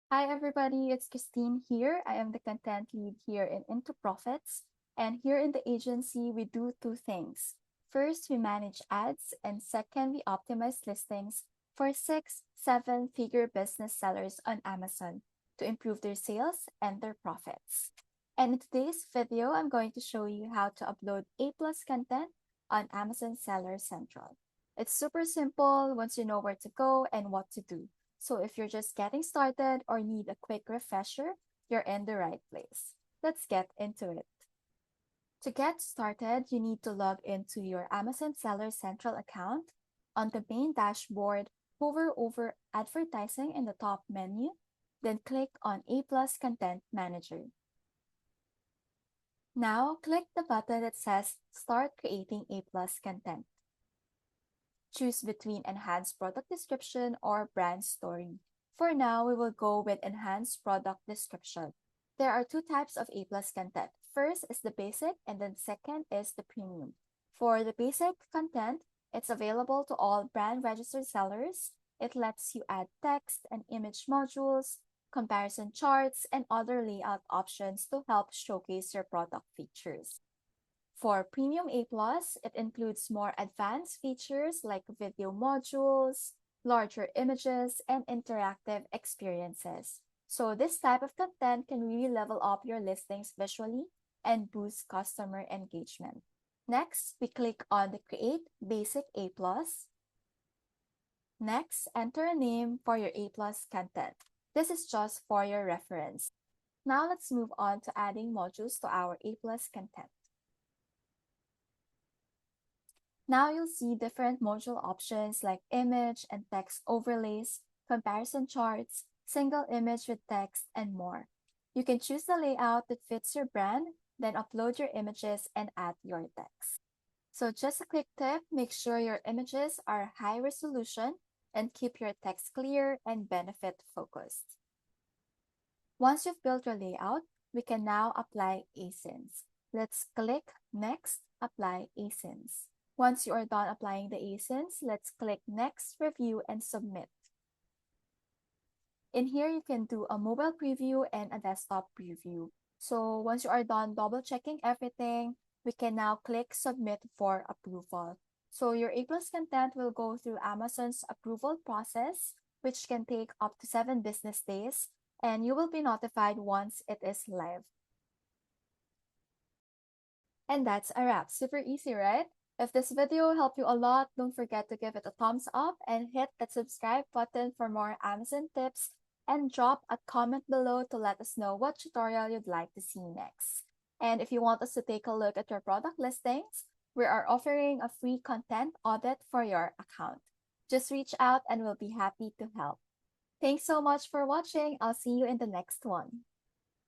Hi, everybody. It's Christine here. I am the content lead here in Into Profits. And here in the agency, we do two things. First, we manage ads, and second, we optimize listings for six, seven figure business sellers on Amazon to improve their sales and their profits. And in today's video, I'm going to show you how to upload A plus content on Amazon Seller Central. It's super simple once you know where to go and what to do. So if you're just getting started or need a quick refresher, you're in the right place. Let's get into it. To get started, you need to log into your Amazon Seller Central account. On the main dashboard, hover over Advertising in the top menu, then click on A Plus Content Manager. Now, click the button that says Start Creating A Plus Content. Choose between Enhanced Product Description or Brand Story. For now, we will go with Enhanced Product Description. There are two types of A plus content. First is the basic, and then second is the premium. For the basic content, it's available to all brand registered sellers. It lets you add text and image modules, comparison charts, and other layout options to help showcase your product features. For Premium A+, it includes more advanced features like video modules, larger images, and interactive experiences. So this type of content can really level up your listings visually and boost customer engagement. Next, we click on the Create Basic A+. Next, enter a name for your A+ content. This is just for your reference. Now let's move on to adding modules to our A+ content. Now you'll see different module options like image and text overlays, comparison charts, single image with text, and more. You can choose the layout that fits your brand, then upload your images and add your text. So just a quick tip, make sure your images are high resolution and keep your text clear and benefit focused. Once you've built your layout, we can now apply ASINs. Let's click Next, Apply ASINs. Once you are done applying the ASINs, let's click Next, Review, and Submit. In here, you can do a mobile preview and a desktop preview. So once you are done double checking everything, we can now click Submit for approval. So your A+ content will go through Amazon's approval process, which can take up to 7 business days, and you will be notified once it is live. And that's a wrap. Super easy, right? If this video helped you a lot, don't forget to give it a thumbs up and hit that subscribe button for more Amazon tips, and drop a comment below to let us know what tutorial you'd like to see next. And if you want us to take a look at your product listings, we are offering a free content audit for your account. Just reach out and we'll be happy to help. Thanks so much for watching. I'll see you in the next one.